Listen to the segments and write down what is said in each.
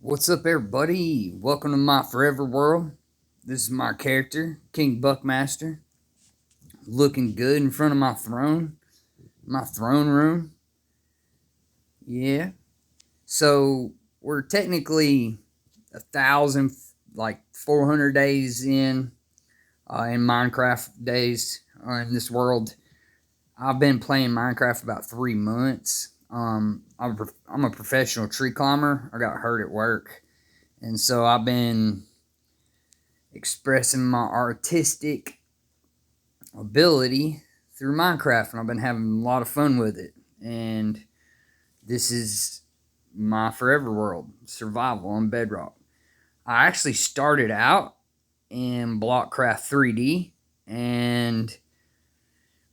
What's up, everybody? Welcome to my forever world. This is my character, King Buckmaster, looking good in front of my throne room. Yeah. So we're technically 1,000, like 400 days in Minecraft days in this world. I've been playing Minecraft about 3 months. I'm a professional tree climber. I got hurt at work, and so I've been expressing my artistic ability through Minecraft, and I've been having a lot of fun with it. And this is my forever world, survival on Bedrock. I actually started out in Blockcraft 3D, and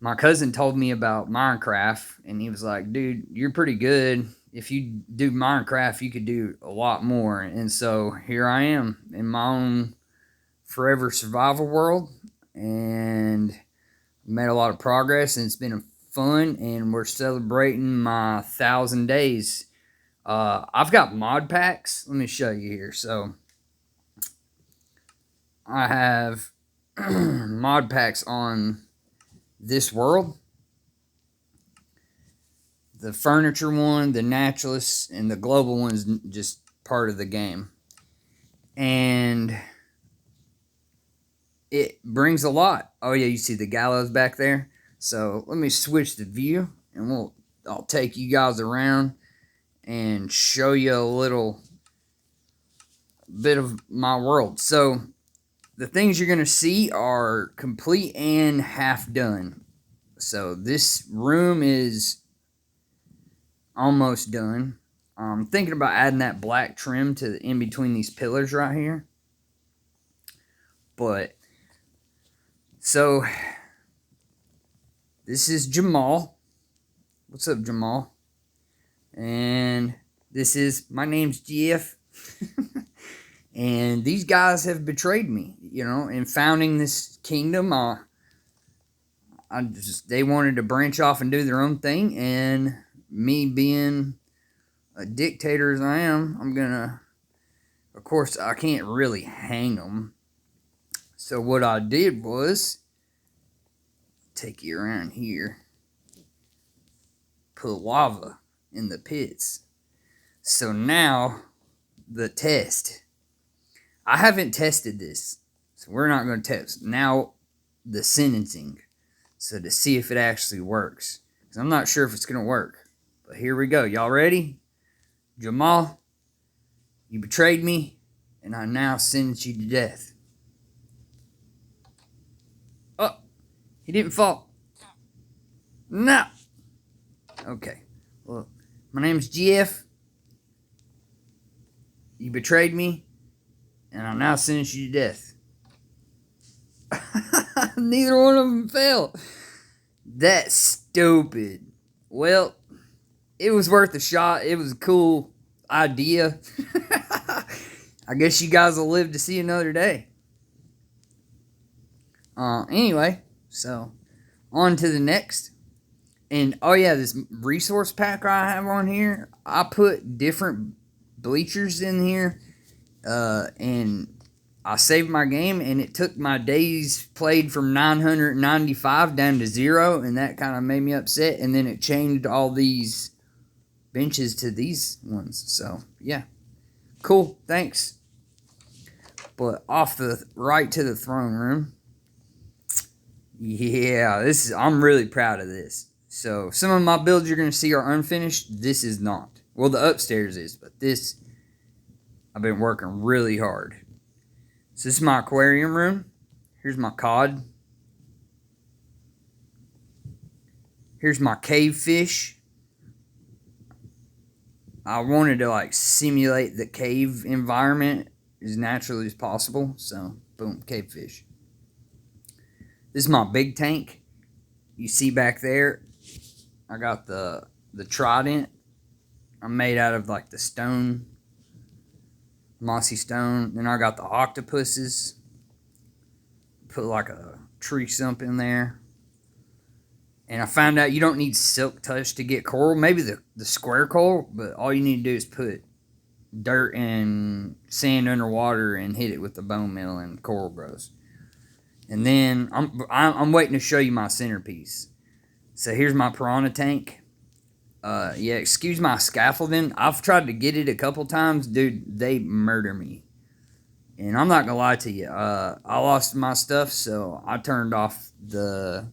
my cousin told me about Minecraft, and he was like, "Dude, you're pretty good. If you do Minecraft, you could do a lot more." And so here I am in my own forever survival world, and made a lot of progress, and it's been fun, and we're celebrating my 1,000 days. I've got mod packs. Let me show you here. So I have mod packs on this world, the furniture one, the naturalist, and the global one's just part of the game. And it brings a lot. Oh yeah, you see the gallows back there. So let me switch the view, and I'll take you guys around and show you a little bit of my world. So the things you're gonna see are complete and half done. So this room is almost done. I'm thinking about adding that black trim to in between these pillars right here. But so this is Jamal. What's up, Jamal? And this is my name's GF. And these guys have betrayed me, in founding this kingdom. They wanted to branch off and do their own thing, and me being a dictator as I am, of course, I can't really hang them. So what I did was take you around here, put lava in the pits. So now the test. I haven't tested this, so we're not going to test. Now the sentencing, so to see if it actually works. Because I'm not sure if it's going to work. But here we go. Y'all ready? Jamal, you betrayed me, and I now sentence you to death. Oh, he didn't fall. No. Okay. Well, my name's GF. You betrayed me, and I now sentence you to death. Neither one of them fell. That's stupid. Well, it was worth a shot. It was a cool idea. I guess you guys will live to see another day. Anyway, so on to the next. And oh yeah, this resource pack I have on here, I put different bleachers in here, and I saved my game, and it took my days played from 995 down to 0, and that kind of made me upset. And then it changed all these benches to these ones. So yeah, cool. Thanks. But off the right to the throne room. Yeah, I'm really proud of this. So some of my builds you're gonna see are unfinished. This is not. Well, the upstairs is, but this I've been working really hard. So this is my aquarium room. Here's my cod. Here's my cave fish. I wanted to simulate the cave environment as naturally as possible. So boom, cave fish. This is my big tank. You see back there, I got the trident. I'm made out of the stone, mossy stone. Then I got the octopuses. Put a tree stump in there. And I found out you don't need silk touch to get coral. Maybe the square coral, but all you need to do is put dirt and sand underwater and hit it with the bone meal and coral grows. And then I'm waiting to show you my centerpiece. So here's my piranha tank. Yeah, excuse my scaffolding. I've tried to get it a couple times, dude. They murder me, and I'm not gonna lie to you. I lost my stuff, so I turned off the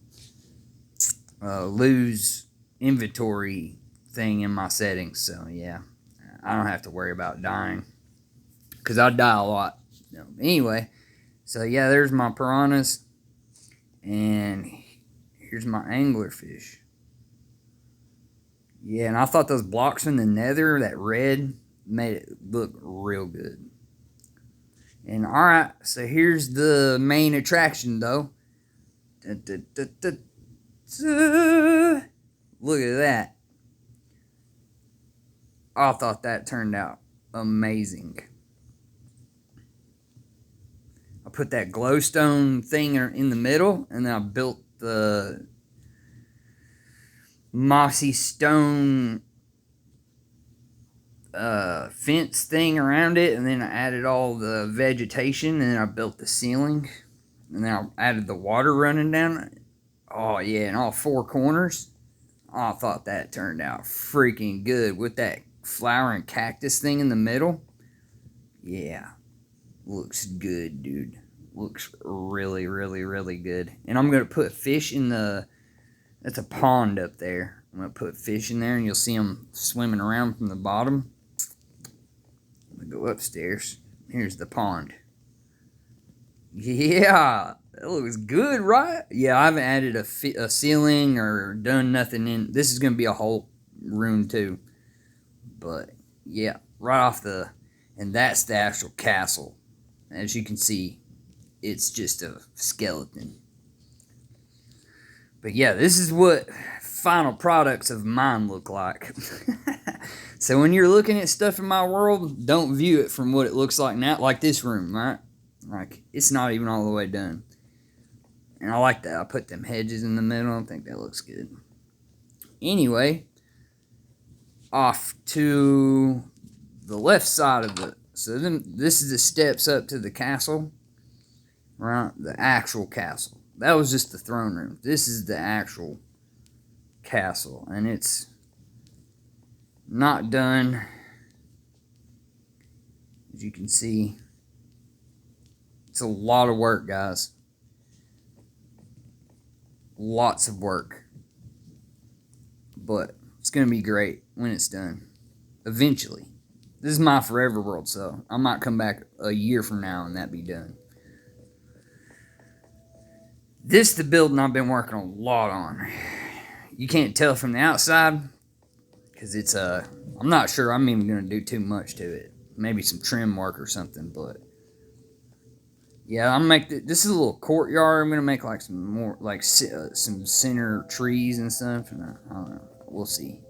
lose inventory thing in my settings. So yeah, I don't have to worry about dying because I die a lot. No, anyway, so yeah, there's my piranhas, and here's my anglerfish. Yeah, and I thought those blocks from the nether, that red, made it look real good. And alright, so here's the main attraction though. Dun, dun, dun, dun, dun. Look at that. I thought that turned out amazing. I put that glowstone thing in the middle, and then I built the mossy stone fence thing around it, and then I added all the vegetation, and then I built the ceiling, and then I added the water running down. Oh yeah, and all four corners. Oh, I thought that turned out freaking good with that flowering cactus thing in the middle. Yeah, looks good, dude. Looks really, really, really good. And I'm gonna put fish in the. That's a pond up there. I'm going to put fish in there, and you'll see them swimming around from the bottom. I'm going to go upstairs. Here's the pond. Yeah, that looks good, right? Yeah, I haven't added a ceiling or done nothing in. This is going to be a whole room, too. But, yeah, right off the. And that's the actual castle. As you can see, it's just a skeleton. But yeah, this is what final products of mine look like. So when you're looking at stuff in my world, don't view it from what it looks like now. Like this room, right? Like, it's not even all the way done. And I like that. I put them hedges in the middle. I think that looks good. Anyway, off to the left side of it. So then this is the steps up to the castle. Right? The actual castle. That was just the throne room. This is the actual castle. And it's not done. As you can see. It's a lot of work, guys. Lots of work. But it's going to be great when it's done. Eventually. This is my forever world, so I might come back a year from now and that be done. This is the building I've been working a lot on. You can't tell from the outside because it's I'm not sure I'm even going to do too much to it. Maybe some trim work or something, but yeah, I'm gonna make this is a little courtyard. I'm gonna make like some more like some center trees and stuff. And I don't know. We'll see.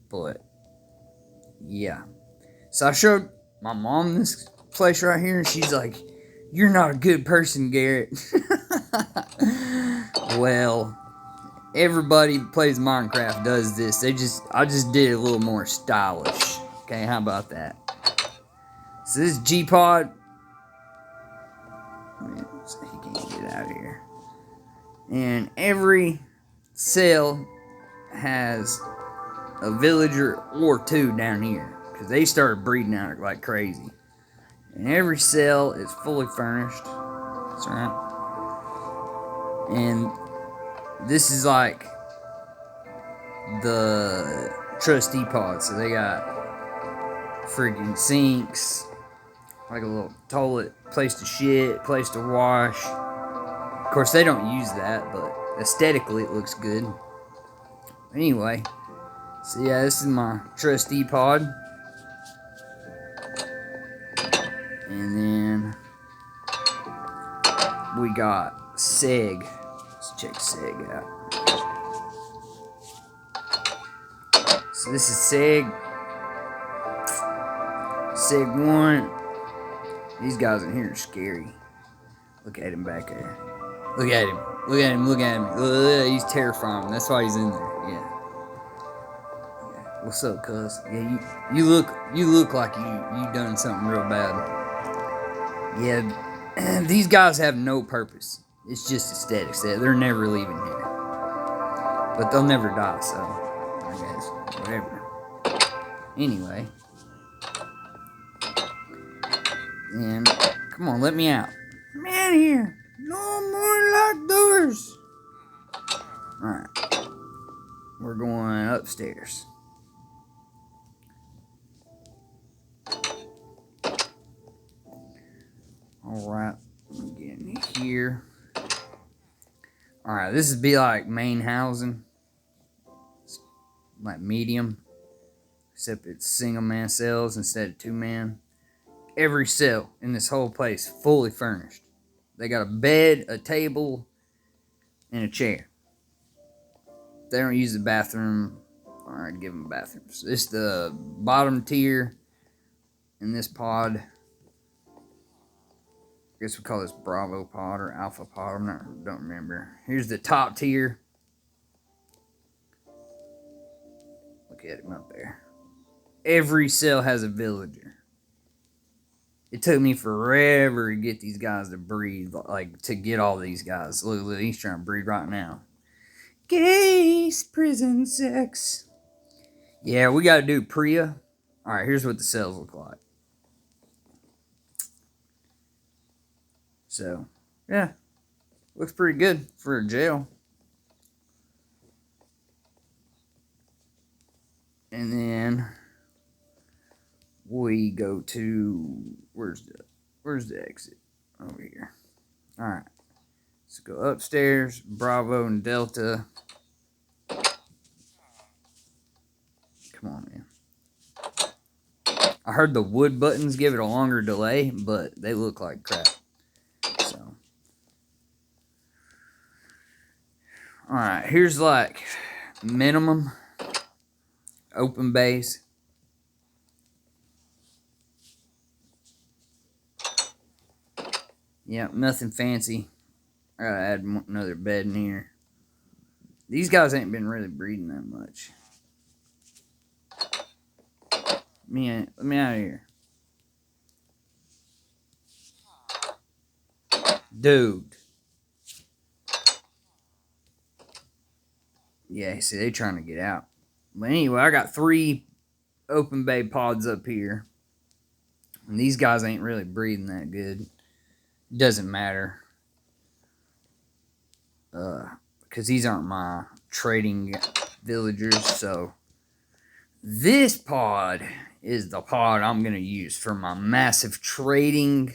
But yeah, so I showed my mom this place right here, and she's like, "You're not a good person, Garrett." Well, everybody who plays Minecraft does this. I just did it a little more stylish. Okay, how about that? So this G-Pod, so he can't get out of here. And every cell has a villager or two down here, because they started breeding out like crazy. And every cell is fully furnished. That's right. And this is like the trustee pod. So they got freaking sinks, like a little toilet, place to shit, place to wash. Of course, they don't use that, but aesthetically it looks good. Anyway, so yeah, this is my trustee pod. And then we got Seg. Let's check Seg out. So this is Seg. Seg 1. These guys in here are scary. Look at him back there. Look at him. Look at him. Look at him. Ugh, he's terrifying. That's why he's in there. Yeah. What's up, cuz? Yeah, you look like you done something real bad. Yeah, these guys have no purpose. It's just aesthetics. They're never leaving here, but they'll never die. So I guess whatever. Anyway, and come on, let me out. Let me out of here. No more locked doors. All right, we're going upstairs. All right, I'm getting here. All right, this would be like main housing, like medium, except it's single man cells instead of two man. Every cell in this whole place fully furnished. They got a bed, a table, and a chair. They don't use the bathroom. All right, give them bathrooms. It's the bottom tier in this pod. I guess we call this Bravo pod or Alpha pod. Don't remember. Here's the top tier. Look at him up there. Every cell has a villager. It took me forever to get these guys to breed, like to get all these guys. Look, he's trying to breed right now. Gays, prison sex. Yeah, we got to do Priya. All right, here's what the cells look like. So, yeah, looks pretty good for a jail. And then we go to where's the exit? Over here. All right, let's go upstairs. Bravo and Delta. Come on, man. I heard the wood buttons give it a longer delay, but they look like crap. So, all right, here's like minimum open base. Yeah, nothing fancy. I gotta add another bed in here. These guys ain't been really breeding that much. Let me out of here. Dude. Yeah, see, they trying to get out. But anyway, I got 3 open bay pods up here. And these guys ain't really breeding that good. Doesn't matter. Because these aren't my trading villagers. So this pod is the pod I'm going to use for my massive trading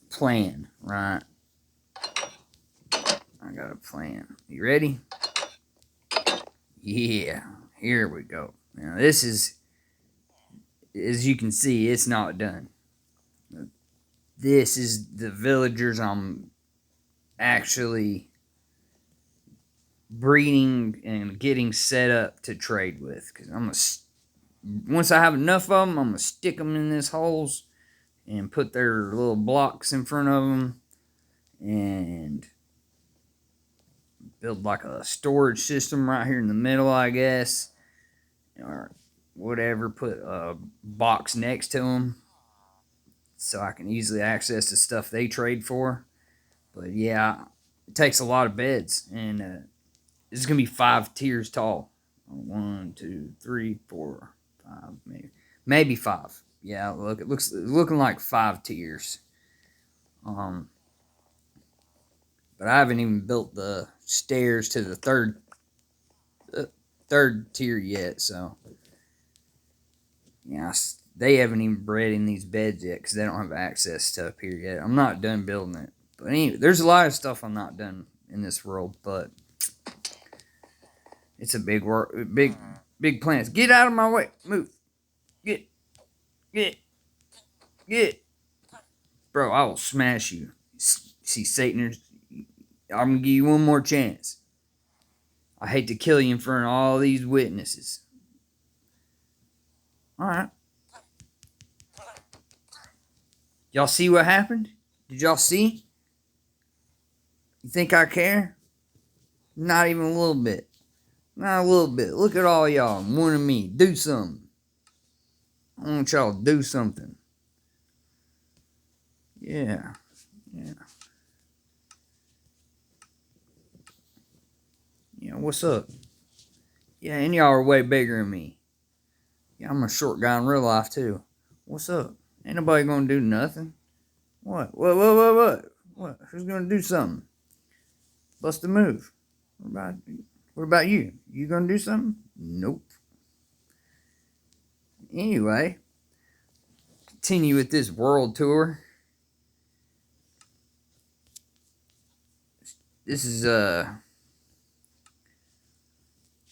plan, right? I got a plan. You ready? Yeah, here we go. Now this is, as you can see, it's not done. This is the villagers I'm actually breeding and getting set up to trade with. Because once I have enough of them, I'm going to stick them in these holes and put their little blocks in front of them and build like a storage system right here in the middle, I guess, or whatever. Put a box next to them so I can easily access the stuff they trade for. But yeah, it takes a lot of beds, and this is gonna be 5 tiers tall. 1, 2, 3, 4, 5, maybe 5. Yeah, look, it's looking like 5 tiers. But I haven't even built the stairs to the third tier yet. So yeah, they haven't even bred in these beds yet because they don't have access to up here yet. I'm not done building it. But anyway, there's a lot of stuff I'm not done in this world, but it's a big work, big plans. Get out of my way. Move. Get. Bro, I will smash you. See, Sataners, I'm going to give you one more chance. I hate to kill you in front of all these witnesses. Alright. Y'all see what happened? Did y'all see? You think I care? Not even a little bit. Not a little bit. Look at all y'all wanting me. Do something. I want y'all to do something. Yeah. Yeah. Yeah, what's up? Yeah, and y'all are way bigger than me. Yeah, I'm a short guy in real life, too. What's up? Ain't nobody gonna do nothing. What? What? Who's gonna do something? Bust a move. What about you? You gonna do something? Nope. Anyway, continue with this world tour. This is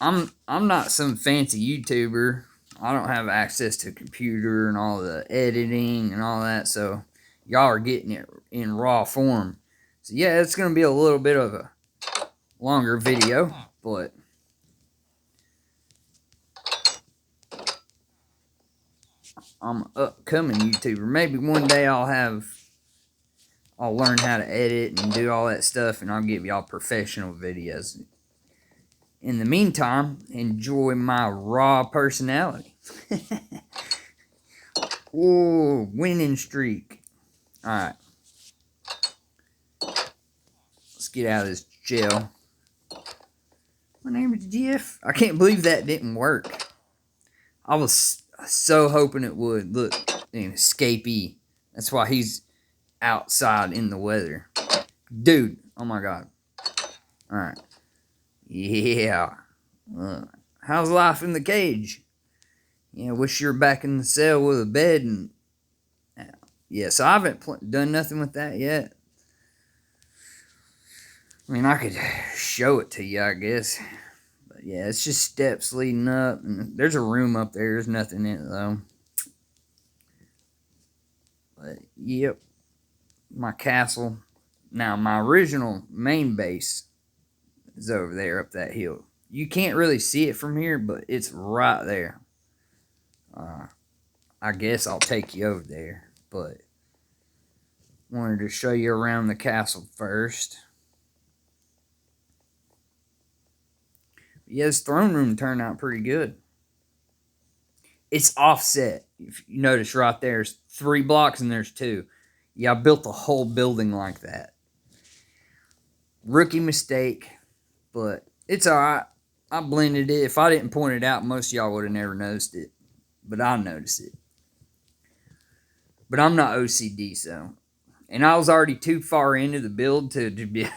I'm not some fancy YouTuber. I don't have access to a computer and all the editing and all that, so y'all are getting it in raw form. So yeah, it's gonna be a little bit of a longer video, but I'm an upcoming YouTuber. Maybe one day I'll learn how to edit and do all that stuff, and I'll give y'all professional videos. In the meantime, enjoy my raw personality. Whoa, winning streak. Alright. Let's get out of this jail. My name is Jeff. I can't believe that didn't work. I was so hoping it would. Look, an escapee. That's why he's outside in the weather. Dude, oh my god. Alright. Yeah. How's life in the cage? Yeah, wish you were back in the cell with a bed and... Yeah, so I haven't done nothing with that yet. I mean, I could show it to you, I guess. But yeah, it's just steps leading up. And there's a room up there. There's nothing in it, though. But, yep. My castle. Now, my original main base is over there up that hill. You can't really see it from here, but it's right there. I guess I'll take you over there, but wanted to show you around the castle first. Yeah, this throne room turned out pretty good. It's offset. If you notice right there, there's 3 blocks and there's 2. Yeah, I built the whole building like that. Rookie mistake, but it's alright. I blended it. If I didn't point it out, most of y'all would have never noticed it. But I noticed it. But I'm not OCD, so. And I was already too far into the build to be...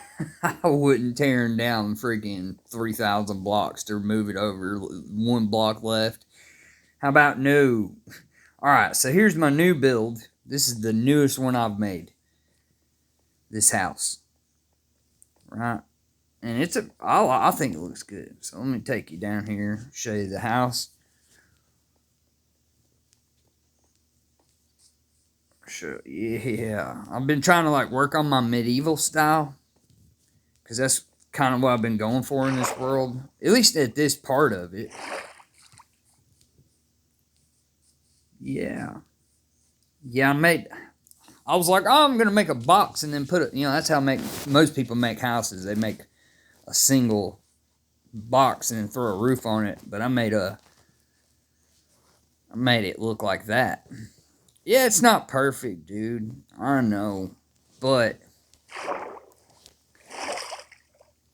I wouldn't tear down freaking 3,000 blocks to move it over. 1 block left. How about no? Alright, so here's my new build. This is the newest one I've made. This house. Right? And it's I think it looks good. So let me take you down here, show you the house. Sure, yeah. I've been trying to like work on my medieval style, because that's kind of what I've been going for in this world, at least at this part of it. Yeah. Yeah, I was like, oh, I'm gonna make a box and then put it. That's how most people make houses. They make a single box and then throw a roof on it. But I made it look like that. Yeah, it's not perfect, dude. I know. But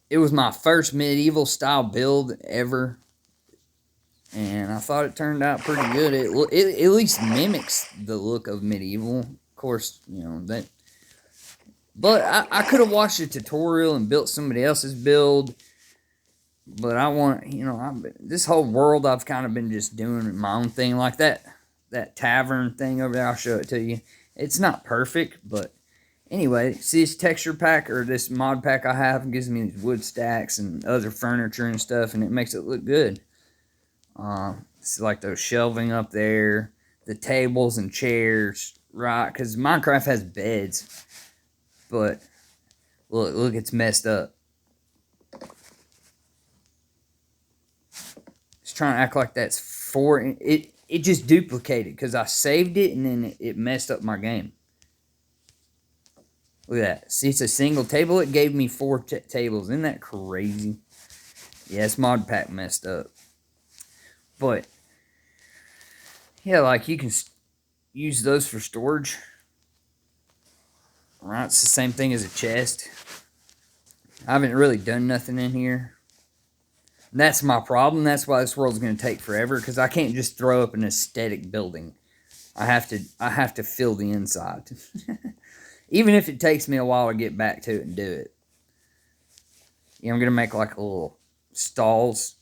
it was my first medieval style build ever. And I thought it turned out pretty good. It at least mimics the look of medieval. Of course, that. But I could have watched a tutorial and built somebody else's build. But I want, this whole world I've kind of been just doing my own thing like that. That tavern thing over there, I'll show it to you. It's not perfect, but anyway, see this texture pack or this mod pack I have gives me these wood stacks and other furniture and stuff, and it makes it look good. It's like those shelving up there, the tables and chairs, right? Because Minecraft has beds, but look, it's messed up. It's trying to act like that's 4. It just duplicated because I saved it and then it messed up my game. Look at that. See, it's a single table. It gave me 4 tables. Isn't that crazy? Yeah, this mod pack messed up. But, yeah, like, you can use those for storage. Right, it's the same thing as a chest. I haven't really done nothing in here. And that's my problem. That's why this world's going to take forever, because I can't just throw up an aesthetic building. I have to fill the inside. Even if it takes me a while to get back to it and do it. Yeah, I'm going to make like a little stalls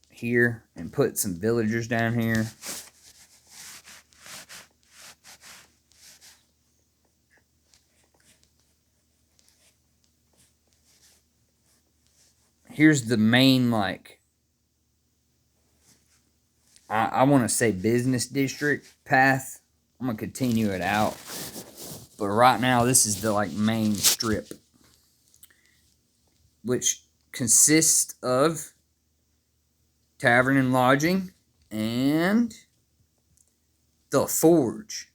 here and put some villagers down here. Here's the main, like, I want to say business district path. I'm going to continue it out. But right now, this is the, like, main strip, which consists of tavern and lodging and the forge.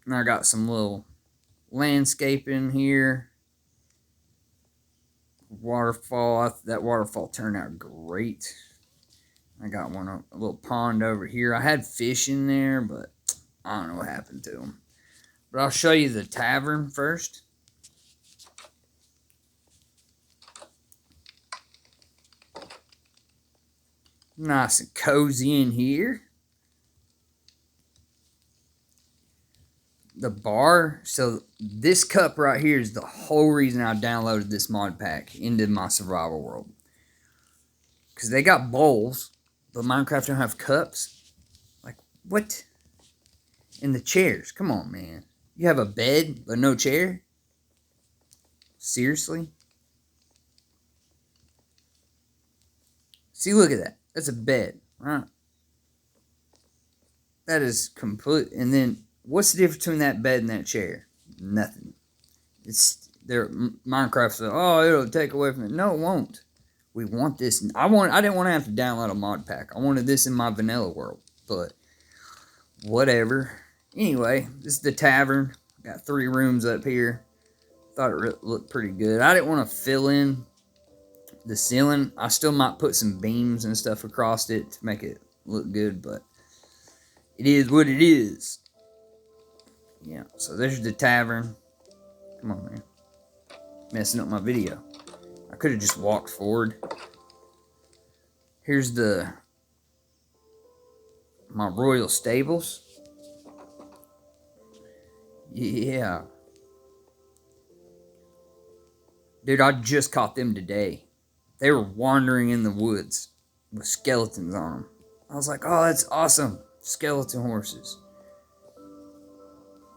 And I got some little landscaping here. Waterfall. That waterfall turned out great. I got a little pond over here. I had fish in there, but I don't know what happened to them. But I'll show you the tavern first. Nice and cozy in here. The bar. So this cup right here is the whole reason I downloaded this mod pack into my survival world. Because they got bowls, but Minecraft don't have cups. Like, what? And the chairs. Come on, man. You have a bed, but no chair? Seriously? See, look at that. That's a bed, right? That is complete. And then, what's the difference between that bed and that chair? Nothing. It's there. Minecraft said, "Oh, it'll take away from it." No, it won't. We want this. I didn't want to have to download a mod pack. I wanted this in my vanilla world, but whatever. Anyway, this is the tavern. Got 3 rooms up here. Thought it looked pretty good. I didn't want to fill in the ceiling. I still might put some beams and stuff across it to make it look good, but it is what it is. Yeah, so there's the tavern. Come on, man. Messing up my video. I could have just walked forward. Here's my royal stables. Yeah. Dude, I just caught them today. They were wandering in the woods with skeletons on them. I was like, oh, that's awesome. Skeleton horses.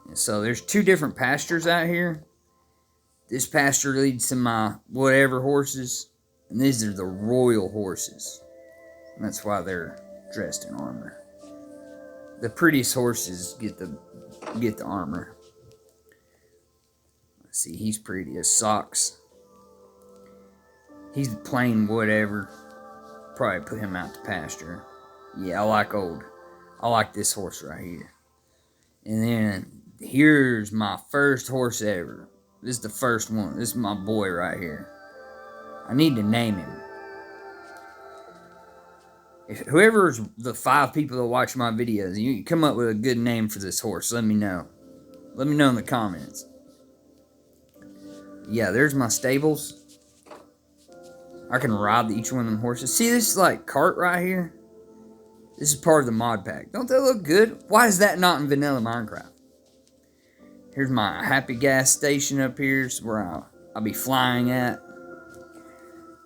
And so there's 2 different pastures out here. This pasture leads to my whatever horses. And these are the royal horses. And that's why they're dressed in armor. The prettiest horses get the armor. Let's see, he's pretty as socks. He's plain whatever. Probably put him out to pasture. Yeah, I like this horse right here. And then here's my first horse ever. This is the first one. This is my boy right here. I need to name him. Whoever's the 5 people that watch my videos, you come up with a good name for this horse, let me know. Let me know in the comments. Yeah, there's my stables. I can ride each one of them horses. See this like cart right here? This is part of the mod pack. Don't they look good? Why is that not in vanilla Minecraft? Here's my happy gas station up here. Is where I'll be flying at.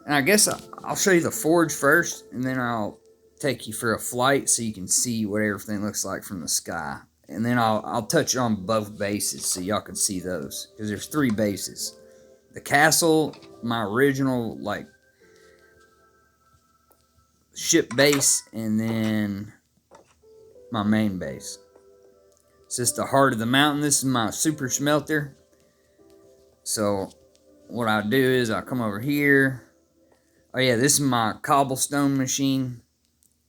And I guess I'll show you the forge first, and then I'll take you for a flight so you can see what everything looks like from the sky. And then I'll touch on both bases so y'all can see those. Because there's 3 bases. The castle, my original like ship base, and then my main base. So it's the heart of the mountain. This is my super smelter. So what I do is I come over here. Oh yeah, this is my cobblestone machine.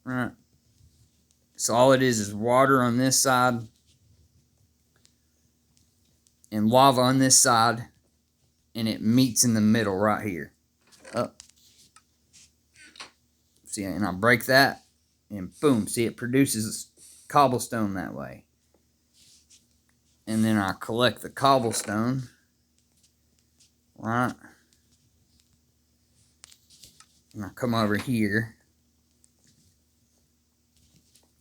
Right. So all it is water on this side and lava on this side, and it meets in the middle right here. Oh, See, and I break that, and boom, see, it produces cobblestone that way. And then I collect the cobblestone, right? And I come over here,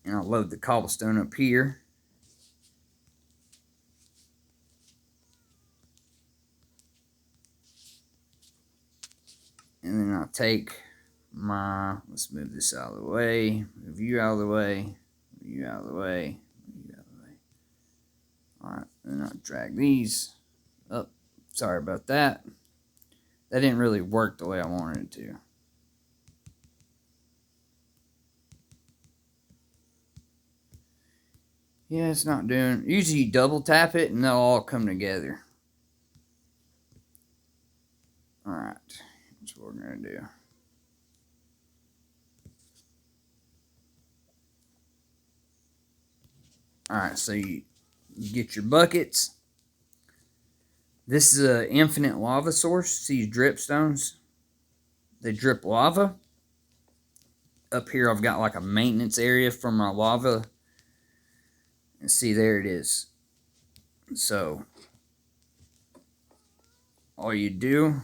and I load the cobblestone up here. And then I'll take my, let's move this out of the way, move you out of the way, move you out of the way, move you out of the way. Alright, and I'll drag these up. Sorry about that. That didn't really work the way I wanted it to. Yeah, it's not doing, usually you double tap it and they'll all come together. Alright, that's what we're going to do. Alright, so you get your buckets. This is an infinite lava source. See these dripstones? They drip lava. Up here I've got like a maintenance area for my lava. And see, there it is. So, all you do,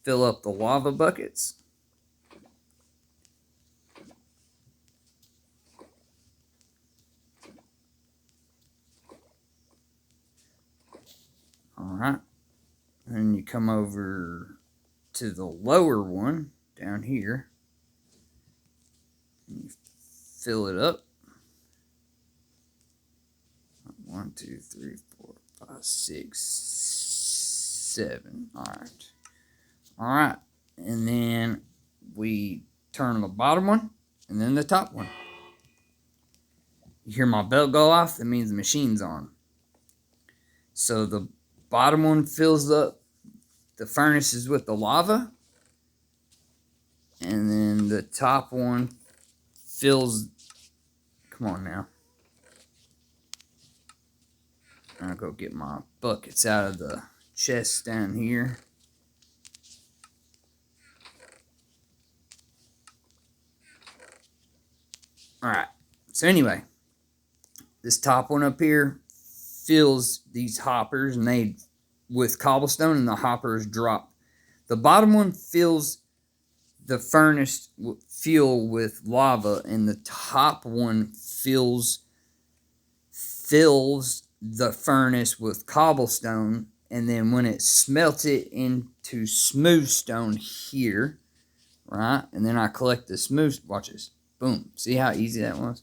fill up the lava buckets. Alright. And you come over to the lower one down here. And you fill it up. 1, 2, 3, 4, 5, 6, 7. Alright. Alright. And then we turn the bottom one and then the top one. You hear my bell go off? That means the machine's on. So the bottom one fills up the furnaces with the lava. And then the top one fills... Come on now. I'll go get my buckets out of the chest down here. Alright. So anyway, this top one up here fills these hoppers, and they with cobblestone, and the hoppers drop. The bottom one fills the furnace fuel with lava, and the top one fills the furnace with cobblestone, and then when it smelts it into smooth stone here, right? And then I collect the smooth, watch this, boom. See how easy that was?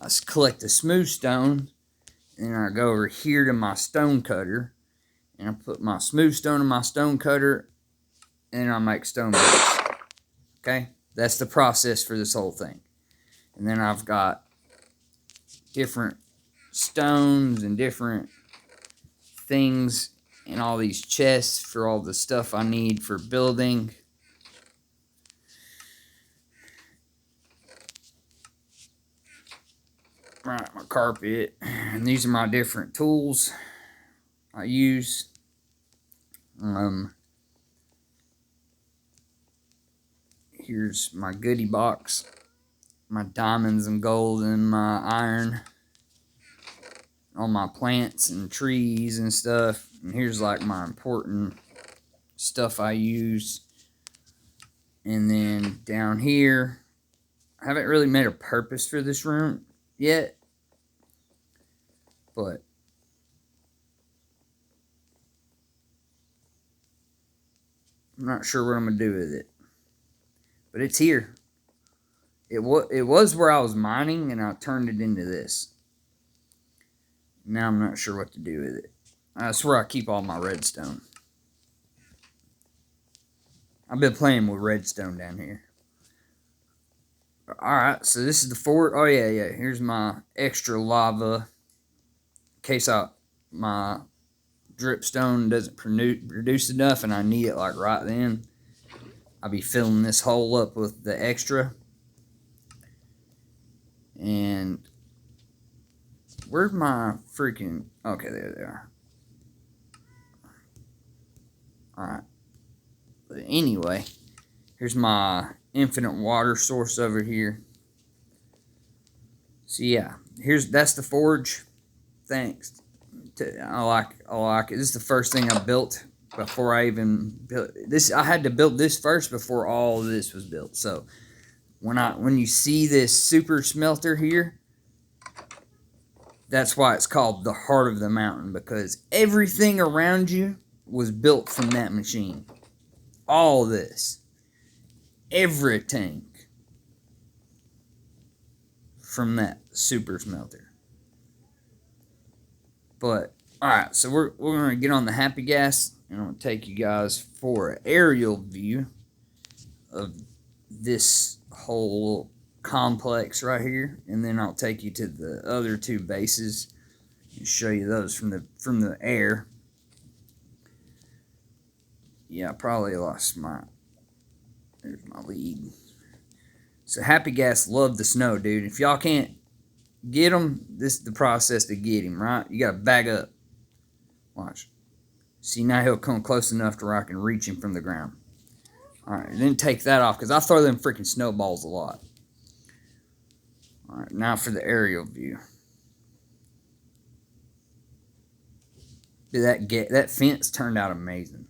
I collect the smooth stone, and then I go over here to my stone cutter, and I put my smooth stone in my stone cutter, and then I make stone bricks. Okay? That's the process for this whole thing. And then I've got different stones and different things in all these chests for all the stuff I need for building. Right, my carpet. And these are my different tools I use. Here's my goodie box. My diamonds and gold and my iron. All my plants and trees and stuff. And here's like my important stuff I use. And then down here, I haven't really made a purpose for this room yet. But I'm not sure what I'm going to do with it. But it's here. It was where I was mining, and I turned it into this. Now I'm not sure what to do with it. That's where I keep all my redstone. I've been playing with redstone down here. Alright, so this is the fort. Oh, yeah. Here's my extra lava. In case my dripstone doesn't produce enough and I need it like right then. I'll be filling this hole up with the extra. And where's my freaking... Okay, there they are. Alright. But anyway, Here's my infinite water source over here. So yeah, that's the forge. Thanks. I like it. This is the first thing I built before I even built this. I had to build this first before all of this was built. So when you see this super smelter here, that's why it's called the heart of the mountain, because everything around you was built from that machine. All this, everything from that super smelter. But alright, so we're gonna get on the happy gas, and I'm gonna take you guys for an aerial view of this whole complex right here, and then I'll take you to the other two bases and show you those from the air. Yeah, I probably lost there's my lead. So Happy Gas love the snow, dude. If y'all can't get him, this is the process to get him, right? You gotta back up. Watch. See, now he'll come close enough to where I can reach him from the ground. Alright, then take that off, because I throw them freaking snowballs a lot. Alright, now for the aerial view. Dude, that fence turned out amazing.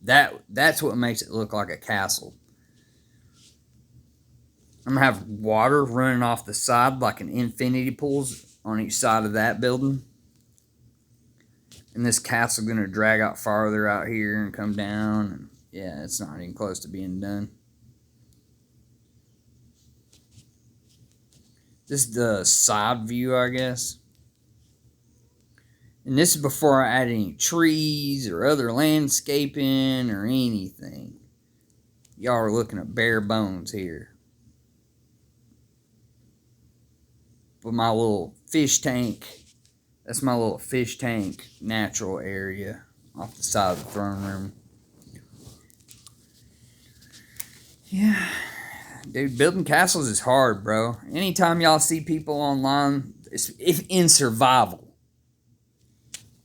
That's what makes it look like a castle. I'm going to have water running off the side like an infinity pools on each side of that building. And this castle going to drag out farther out here and come down. And yeah, it's not even close to being done. This is the side view, I guess. And this is before I add any trees or other landscaping or anything. Y'all are looking at bare bones here. With my little fish tank. That's my little fish tank natural area off the side of the throne room. Yeah. Dude, building castles is hard, bro. Anytime y'all see people online, if in survival,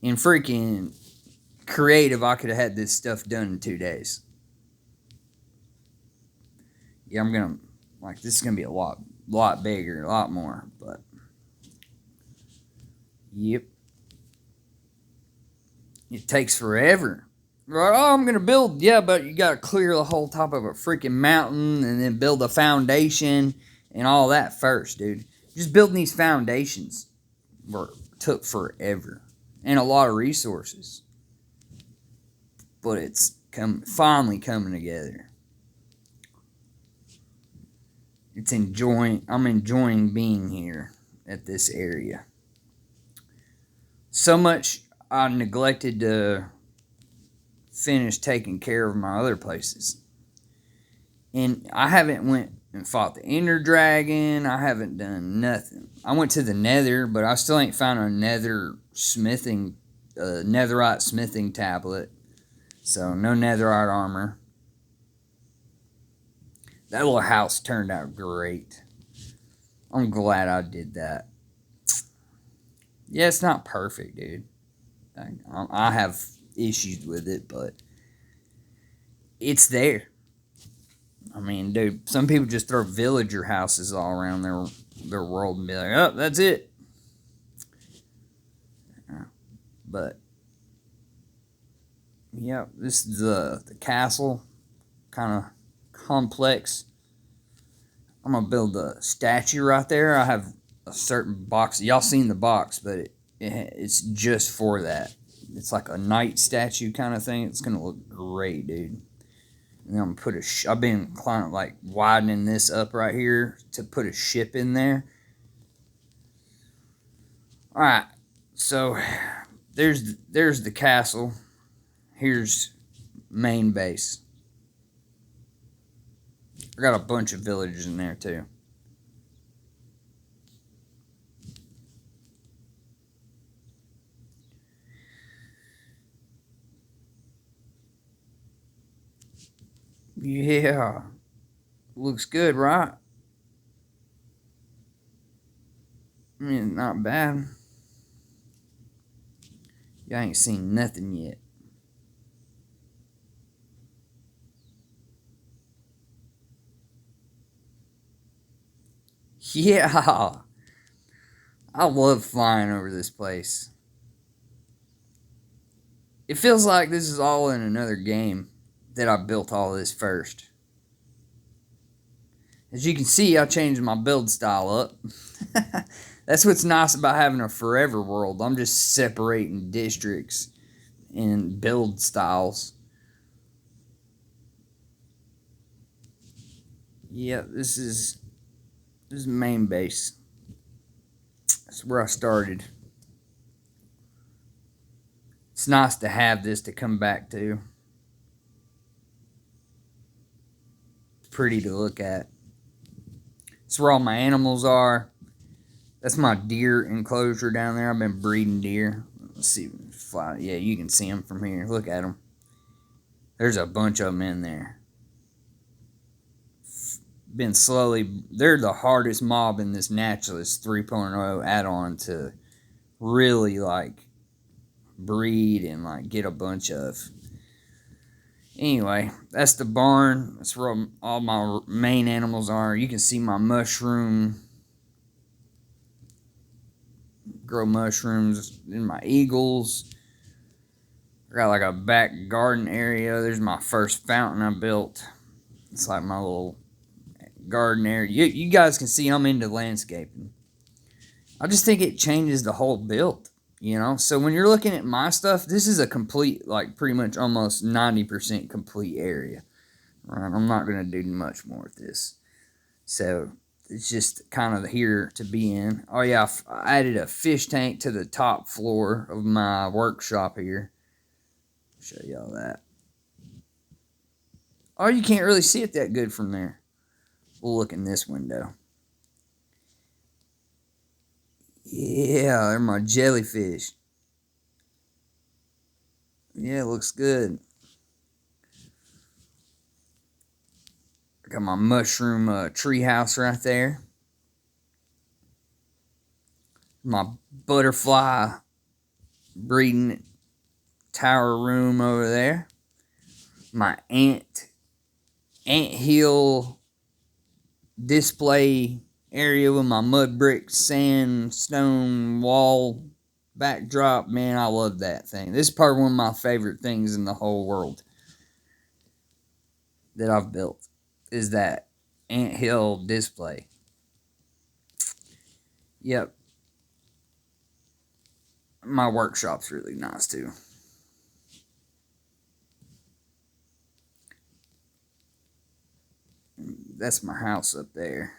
in freaking creative, I could have had this stuff done in 2 days. Yeah, I'm gonna, this is gonna be a lot bigger, a lot more, but yep. It takes forever. Right? Oh, I'm gonna build. Yeah, but you gotta clear the whole top of a freaking mountain and then build a foundation and all that first, dude. Just building these foundations took forever and a lot of resources. But it's finally coming together. I'm enjoying being here at this area. So much I neglected to finish taking care of my other places. And I haven't went and fought the Ender Dragon. I haven't done nothing. I went to the Nether, but I still ain't found a netherite smithing tablet. So no netherite armor. That little house turned out great. I'm glad I did that. Yeah, it's not perfect, dude. I have issues with it, but it's there. I mean, dude, some people just throw villager houses all around their world and be like, oh, that's it. But yeah, this is the castle kind of complex. I'm gonna build a statue right there. I have a certain box. Y'all seen the box, but it's just for that. It's like a knight statue kind of thing. It's gonna look great, dude. And then I'm gonna put I've been widening this up right here to put a ship in there. All right, so there's the castle. Here's main base. I got a bunch of villagers in there too. Yeah. Looks good, right? I mean, not bad. Y'all ain't seen nothing yet. Yeah, I love flying over this place. It feels like this is all in another game that I built all this first. As you can see, I changed my build style up. That's what's nice about having a forever world. I'm just separating districts and build styles. Yeah, this is main base. That's where I started. It's nice to have this to come back to. It's pretty to look at. It's where all my animals are. That's my deer enclosure down there. I've been breeding deer. Let's see. Fly. Yeah, you can see them from here. Look at them. There's a bunch of them in there. Been slowly. They're the hardest mob in this Naturalist 3.0 add-on to really like breed and like get a bunch of. Anyway, that's the barn. That's where all my main animals are. You can see my mushroom. Grow mushrooms in my eagles. I got like a back garden area. There's my first fountain I built. It's like my little garden area. You guys can see I'm into landscaping. I just think it changes the whole build, you know? So when you're looking at my stuff, this is a complete, like pretty much almost 90% complete area. Right? I'm not going to do much more with this. So it's just kind of here to be in. Oh yeah, I added a fish tank to the top floor of my workshop here. Show y'all that. Oh, you can't really see it that good from there. We'll look in this window. Yeah, they're my jellyfish. Yeah, it looks good. I got my mushroom tree house right there. My butterfly breeding tower room over there. My ant hill display area with my mud brick sandstone wall backdrop. Man, I love that thing. This is probably one of my favorite things in the whole world that I've built is that ant hill display. Yep. My workshop's really nice too. That's my house up there.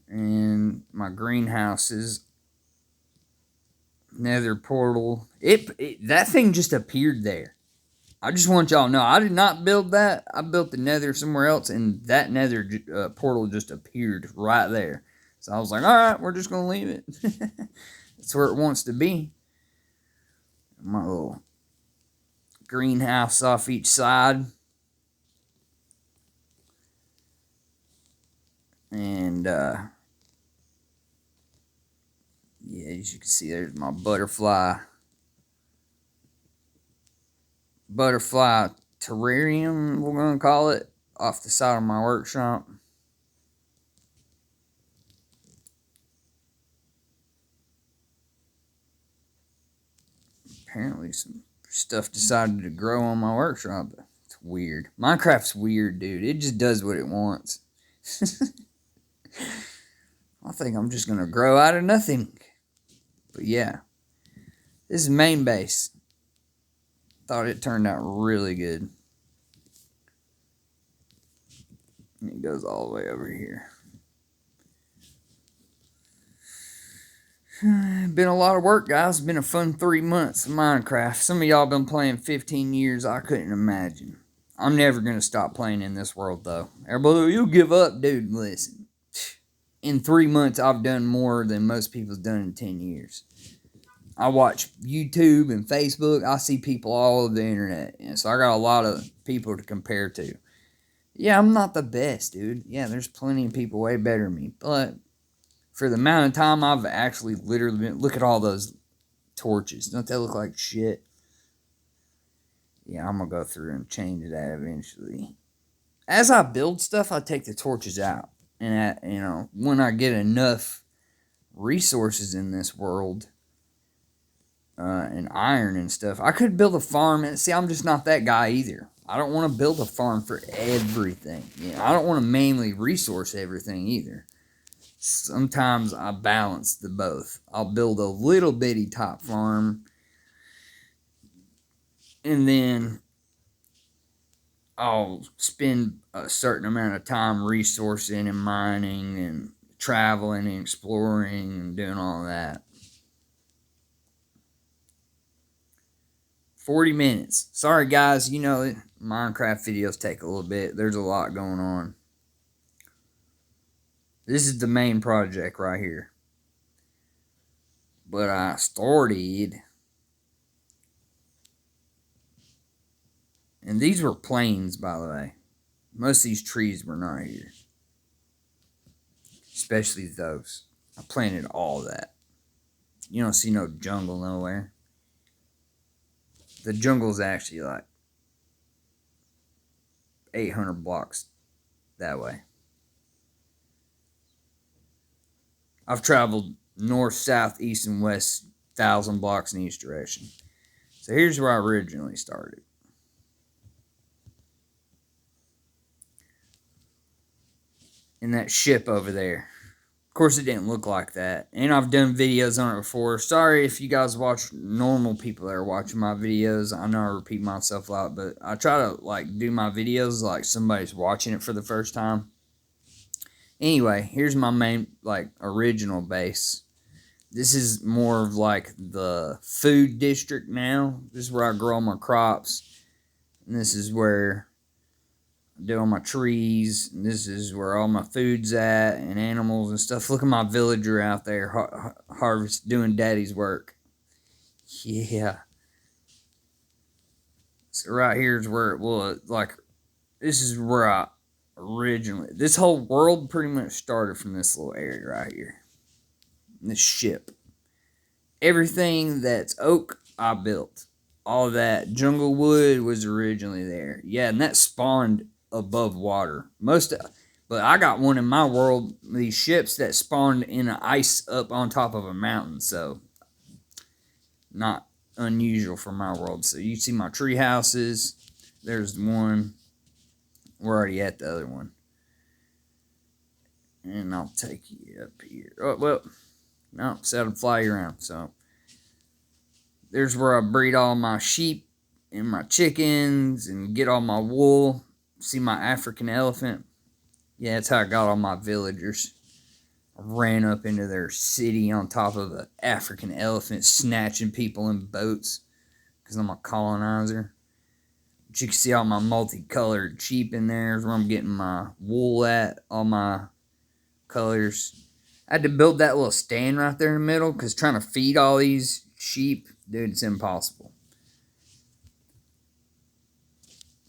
And my greenhouses. Nether portal. That thing just appeared there. I just want y'all to know, I did not build that. I built the nether somewhere else, and that nether portal just appeared right there. So I was like, all right, we're just going to leave it. That's where it wants to be. My little greenhouse off each side. And, yeah, as you can see, there's my butterfly terrarium, we're going to call it, off the side of my workshop. Apparently some stuff decided to grow on my workshop. It's weird. Minecraft's weird, dude. It just does what it wants. I think I'm just going to grow out of nothing. But yeah, this is main base. Thought it turned out really good. And it goes all the way over here. Been a lot of work, guys. Been a fun 3 months of Minecraft. Some of y'all been playing 15 years. I couldn't imagine. I'm never going to stop playing in this world, though. Everybody, you give up, dude. Listen. In 3 months, I've done more than most people's done in 10 years. I watch YouTube and Facebook. I see people all over the internet. And so I got a lot of people to compare to. Yeah, I'm not the best, dude. Yeah, there's plenty of people way better than me. But for the amount of time I've actually literally been... Look at all those torches. Don't they look like shit? Yeah, I'm going to go through and change that eventually. As I build stuff, I take the torches out. And when I get enough resources in this world, and iron and stuff, I could build a farm. And see, I'm just not that guy either. I don't want to build a farm for everything. I don't want to mainly resource everything either. Sometimes I balance the both. I'll build a little bitty top farm, and then I'll spend a certain amount of time resourcing and mining and traveling and exploring and doing all that. 40 minutes. Sorry, guys. Minecraft videos take a little bit. There's a lot going on. This is the main project right here. But I started... And these were plains, by the way. Most of these trees were not here. Especially those. I planted all that. You don't see no jungle nowhere. The jungle's actually like 800 blocks that way. I've traveled north, south, east, and west 1,000 blocks in each direction. So here's where I originally started. In that ship over there. Of course, it didn't look like that. And I've done videos on it before. Sorry if you guys watch normal people that are watching my videos. I know I repeat myself a lot, but I try to do my videos like somebody's watching it for the first time. Anyway, here's my main original base. This is more of the food district now. This is where I grow all my crops. And this is where I do all my trees. And this is where all my food's at and animals and stuff. Look at my villager out there harvest doing daddy's work. Yeah. So right here is where it was. This is where I originally... This whole world pretty much started from this little area right here. This ship. Everything that's oak, I built. All that jungle wood was originally there. Yeah, and that spawned above water. But I got one in my world, these ships that spawned in an ice up on top of a mountain, so not unusual for my world. So you see my tree houses. There's one. We're already at the other one. And I'll take you up here. Oh, well, no, set them fly you around. So there's where I breed all my sheep and my chickens and get all my wool. See my African elephant? Yeah, that's how I got all my villagers. I ran up into their city on top of an African elephant, snatching people in boats because I'm a colonizer. But you can see all my multicolored sheep in there. Is where I'm getting my wool at, all my colors. I had to build that little stand right there in the middle because trying to feed all these sheep, dude, it's impossible.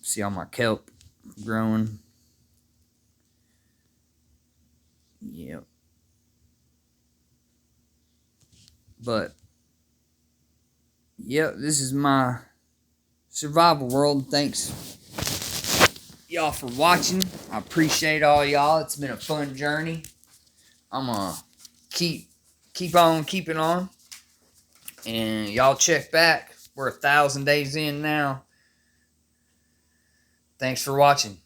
See all my kelp growing. Yep. But, yep, this is my survival world. Thanks, y'all, for watching. I appreciate all y'all. It's been a fun journey. I'm going to keep on keeping on. And y'all check back. We're 1,000 days in now. Thanks for watching.